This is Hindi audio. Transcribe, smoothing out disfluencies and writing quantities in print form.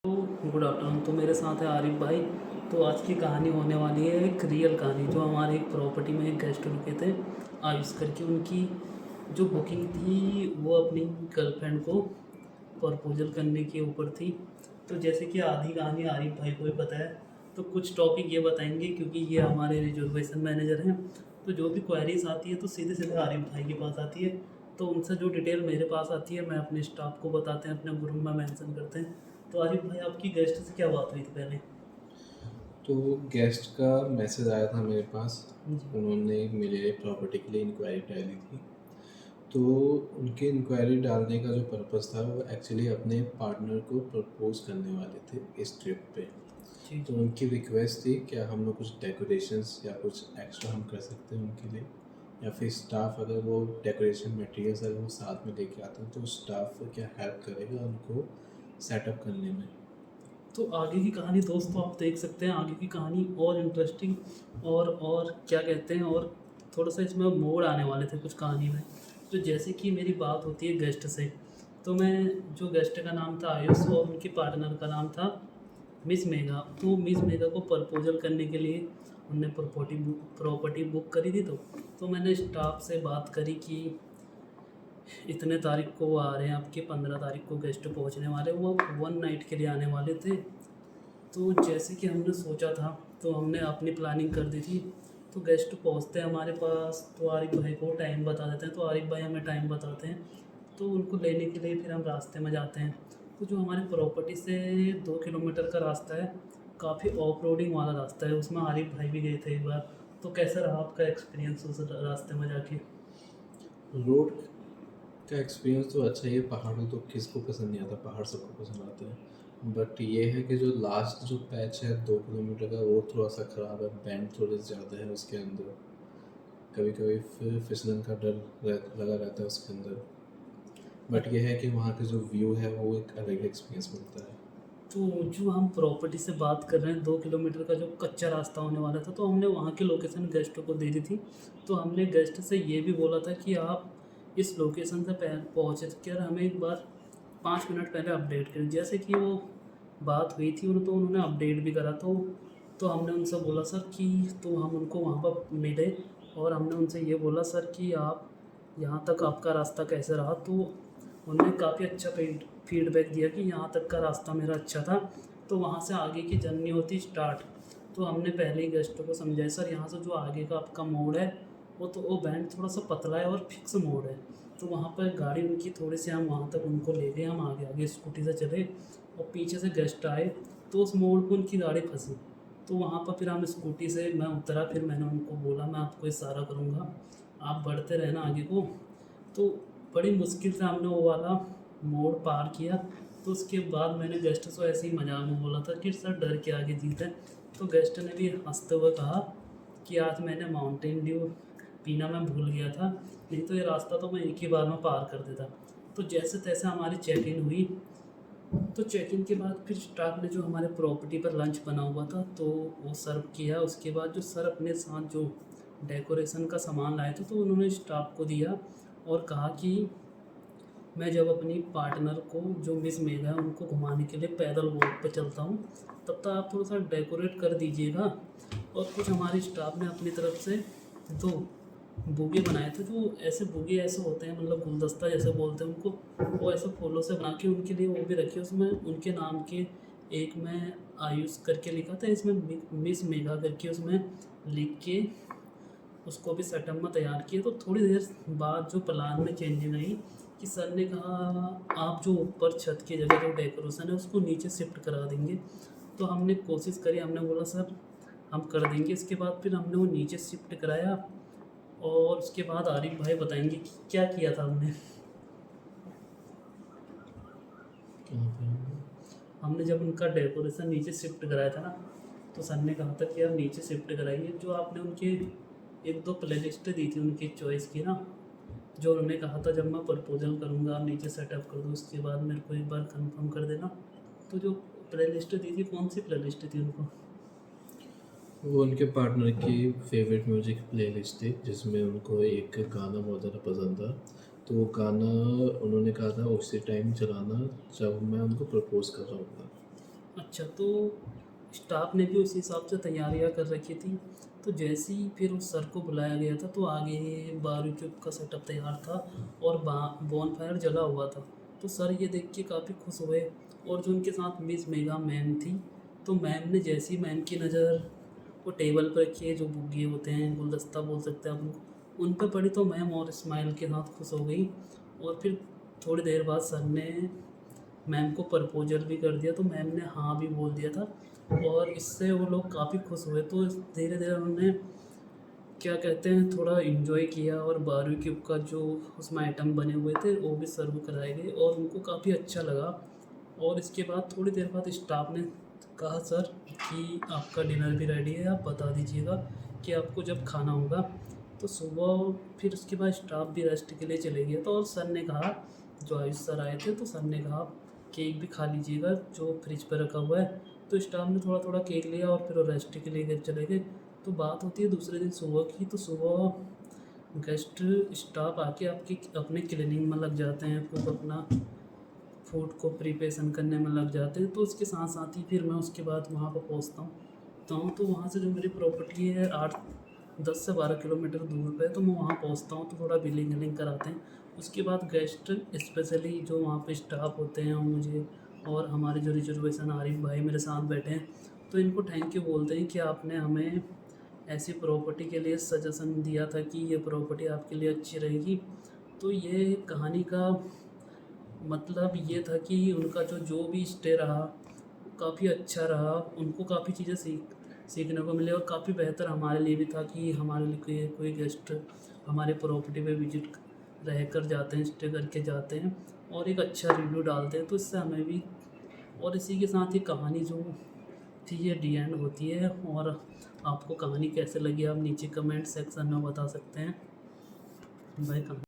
Good afternoon. तो मेरे साथ है आरिफ भाई। तो आज की कहानी होने वाली है एक रियल कहानी, जो हमारे एक प्रॉपर्टी में एक गेस्ट रुके थे आयुष करके। उनकी जो बुकिंग थी वो अपनी गर्लफ्रेंड को प्रपोजल करने के ऊपर थी। तो जैसे कि आधी कहानी आरिफ भाई को ही पता है, तो कुछ टॉपिक ये बताएंगे क्योंकि ये हमारे रिजर्वेशन मैनेजर हैं। तो जो भी क्वेरीज आती है तो सीधे सीधे आरिफ भाई के पास आती है। तो उनसे जो डिटेल मेरे पास आती है मैं अपने स्टाफ को बताते हैं, अपने ग्रुप में मेंशन करते हैं। तो आरिफ भाई, आपकी गेस्ट से क्या बात हुई थी पहले? तो गेस्ट का मैसेज आया था मेरे पास। जी। उन्होंने मेरे प्रॉपर्टी के लिए इंक्वायरी डाली थी। तो उनके इंक्वायरी डालने का जो पर्पस था वो एक्चुअली अपने पार्टनर को प्रपोज करने वाले थे इस ट्रिप पे। जी। तो उनकी रिक्वेस्ट थी क्या हम लोग कुछ डेकोरेशंस या कुछ एक्स्ट्रा हम कर सकते हैं उनके लिए, या फिर स्टाफ अगर वो डेकोरेशन मटेरियल्स अगर वो साथ में लेके आते हैं तो स्टाफ क्या हेल्प करेगा उनको सेटअप करने में। तो आगे की कहानी दोस्तों आप देख सकते हैं, आगे की कहानी और इंटरेस्टिंग और क्या कहते हैं, और थोड़ा सा इसमें मोड़ आने वाले थे कुछ कहानी में। तो जैसे कि मेरी बात होती है गेस्ट से, तो मैं जो गेस्ट का नाम था आयुष और उनकी पार्टनर का नाम था मिस मेघा। तो मिस मेघा को प्रपोजल करने के लिए उनने प्रॉपर्टी बुक करी थी। तो मैंने स्टाफ से बात करी कि इतने तारीख को वो आ रहे हैं, आपके 15 तारीख को गेस्ट पहुंचने वाले, वो 1 नाइट के लिए आने वाले थे। तो जैसे कि हमने सोचा था, तो हमने अपनी प्लानिंग कर दी थी। तो गेस्ट पहुंचते हैं हमारे पास तो आरिफ भाई को टाइम बता देते हैं, तो आरिफ भाई हमें टाइम बताते हैं। तो उनको लेने के लिए फिर हम रास्ते में जाते हैं। तो जो हमारी प्रॉपर्टी से 2 किलोमीटर का रास्ता है, काफ़ी ऑफ रोडिंग वाला रास्ता है, उसमें आरिफ भाई भी गए थे एक बार। तो कैसा रहा आपका एक्सपीरियंस उस रास्ते में जाके? रोड का एक्सपीरियंस तो अच्छा ही है। पहाड़ तो किसको पसंद नहीं आता, पहाड़ सबको पसंद आते हैं। बट ये है कि जो लास्ट जो पैच है 2 किलोमीटर का वो थोड़ा सा ख़राब है, बैंड थोड़े ज़्यादा है उसके अंदर। कभी कभी फिर फिसलन का डर लगा रहता है उसके अंदर। बट ये है कि वहाँ का जो व्यू है वो एक अलग एक्सपीरियंस मिलता है। तो जो हम प्रॉपर्टी से बात कर रहे हैं, 2 किलोमीटर का जो कच्चा रास्ता होने वाला था, तो हमने वहाँ की लोकेशन गेस्ट को दे दी थी। तो हमने गेस्ट से ये भी बोला था कि आप इस लोकेशन से पहुँच कर हमें एक बार 5 मिनट पहले अपडेट करें। जैसे कि वो बात हुई थी तो उन्होंने अपडेट भी करा। तो हमने उनसे बोला सर कि, तो हम उनको वहाँ पर मिले और हमने उनसे ये बोला सर कि आप यहाँ तक आपका रास्ता कैसे रहा। तो उन्होंने काफ़ी अच्छा फीडबैक दिया कि यहाँ तक का रास्ता मेरा अच्छा था। तो वहाँ से आगे की जर्नी होती स्टार्ट। तो हमने पहले ही गेस्टों को समझाया सर यहाँ से जो आगे का आपका मोड़ है वो बैंड थोड़ा सा पतला है और फिक्स मोड़ है। तो वहाँ पर गाड़ी उनकी थोड़ी सी, हम वहाँ तक उनको ले गए, हम आगे आगे स्कूटी से चले और पीछे से गेस्ट आए तो उस मोड़ पर उनकी गाड़ी फंसी। तो वहाँ पर फिर हम स्कूटी से, मैं उतरा, फिर मैंने उनको बोला मैं आपको इशारा करूँगा, आप बढ़ते रहना आगे को। तो बड़ी मुश्किल से हमने वो वाला मोड़ पार किया। तो उसके बाद मैंने गेस्ट से ऐसे ही मजाक में बोला था कि सर डर के आगे जीत है। तो गेस्ट ने भी हंसते हुए कहा कि आज मैंने माउंटेन ड्यू पीना मैं भूल गया था, नहीं तो ये रास्ता तो मैं एक ही बार में पार कर देता। तो जैसे तैसे हमारी चेक इन हुई। तो चेक इन के बाद फिर स्टाफ ने जो हमारे प्रॉपर्टी पर लंच बना हुआ था तो वो सर्व किया। उसके बाद जो सर अपने साथ जो डेकोरेशन का सामान लाए थे तो उन्होंने स्टाफ को दिया और कहा कि मैं जब अपनी पार्टनर को, जो मिस मेघा है, उनको घुमाने के लिए पैदल वॉक पे चलता हूँ, तब तक आप थोड़ा सा डेकोरेट कर दीजिएगा। और कुछ हमारे स्टाफ ने अपनी तरफ से 2 बुगे बनाए थे। जो ऐसे बुगे ऐसे होते हैं, मतलब गुलदस्ता जैसे बोलते हैं उनको, वो ऐसे फूलों से बना के उनके लिए वो भी रखे। उसमें उनके नाम के, एक में आयुष करके लिखा था, इसमें मिस मेघा करके उसमें लिख के उसको भी सेटअप में तैयार किया। तो थोड़ी देर बाद जो प्लान में चेंजिंग आई कि सर ने कहा आप जो ऊपर छत की जगह जो डेकोरेशन है उसको नीचे शिफ्ट करा देंगे। तो हमने कोशिश करी, हमने बोला सर हम कर देंगे। इसके बाद फिर हमने वो नीचे शिफ्ट कराया और उसके बाद आरिफ भाई बताएंगे कि क्या किया था हमने। कहाँ पे हम? हमने जब उनका डेकोरेशन नीचे शिफ्ट कराया था ना, तो सर ने कहा था कि आप नीचे शिफ्ट कराइए। जो आपने उनके 1-2 प्ले लिस्ट दी थी उनकी चॉइस की ना, जो उन्होंने कहा था जब मैं प्रपोजल करूँगा आप नीचे सेटअप कर दो, उसके बाद मेरे को एक बार कंफर्म कर देना। तो जो प्ले लिस्ट दी थी, कौन सी प्ले लिस्ट थी उनको? वो उनके पार्टनर की फेवरेट म्यूजिक प्लेलिस्ट थी जिसमें उनको एक गाना बहुत ज़्यादा पसंद था। तो वो गाना उन्होंने कहा था उसी टाइम चलाना जब मैं उनको प्रपोज कर रहा हूँ। अच्छा, तो स्टाफ ने भी उसी हिसाब से तैयारियां कर रखी थी। तो जैसे ही फिर उस सर को बुलाया गया था तो आगे बारबेक्यू का सेटअप तैयार था और बॉन फायर जला हुआ था। तो सर ये देख के काफ़ी खुश हुए और जो उनके साथ मिस मेगा मैम थी, तो मैम ने जैसी मैम की नज़र वो टेबल पर रखी है जो बुग्गे होते हैं, गुलदस्ता बोल सकते हैं आप उन पर पड़ी, तो मैम और स्माइल के साथ खुश हो गई। और फिर थोड़ी देर बाद सर ने मैम को प्रपोजल भी कर दिया, तो मैम ने हाँ भी बोल दिया था और इससे वो लोग काफ़ी खुश हुए। तो धीरे धीरे उन्होंने क्या कहते हैं थोड़ा इन्जॉय किया और बारबेक्यू का जो उसमें आइटम बने हुए थे वो भी सर्व कराए गए और उनको काफ़ी अच्छा लगा। और इसके बाद थोड़ी देर बाद स्टाफ ने कहा सर कि आपका डिनर भी रेडी है, आप बता दीजिएगा कि आपको जब खाना होगा। तो सुबह फिर उसके बाद स्टाफ भी रेस्ट के लिए चले गया था और सर ने कहा, जो आयुष सर आए थे, तो सर ने कहा केक भी खा लीजिएगा जो फ्रिज पर रखा हुआ है। तो स्टाफ ने थोड़ा थोड़ा केक लिया और फिर वो रेस्ट के लिए घर चले गए। तो बात होती है दूसरे दिन सुबह की, तो सुबह गेस्ट स्टाफ आके आपकी अपने क्लीनिंग में लग जाते हैं, कुक अपना फूड को प्रिपरेशन करने में लग जाते हैं। तो उसके साथ साथ ही फिर मैं उसके बाद वहाँ पर पहुँचता हूँ। तो वहाँ से जो मेरी प्रॉपर्टी है 8-10 से 12 किलोमीटर दूर पे है, तो मैं वहाँ पहुँचता हूँ तो थोड़ा बिलिंग विलिंग कराते हैं। उसके बाद गेस्ट स्पेशली जो वहाँ पे स्टाफ होते हैं मुझे और हमारे जो रिजर्वेशन आरिफ भाई मेरे साथ बैठे हैं, तो इनको थैंक यू बोलते हैं कि आपने हमें ऐसी प्रॉपर्टी के लिए सजेशन दिया था कि ये प्रॉपर्टी आपके लिए अच्छी रहेगी। तो ये कहानी का मतलब ये था कि उनका जो भी स्टे रहा काफ़ी अच्छा रहा, उनको काफ़ी चीज़ें सीखने को मिले और काफ़ी बेहतर हमारे लिए भी था कि हमारे लिए कोई गेस्ट हमारे प्रॉपर्टी पे विजिट रह कर जाते हैं, स्टे करके जाते हैं और एक अच्छा रिव्यू डालते हैं, तो इससे हमें भी। और इसी के साथ ये कहानी जो थी ये डी एंड होती है। और आपको कहानी कैसे लगी आप नीचे कमेंट सेक्शन में बता सकते हैं। बाय।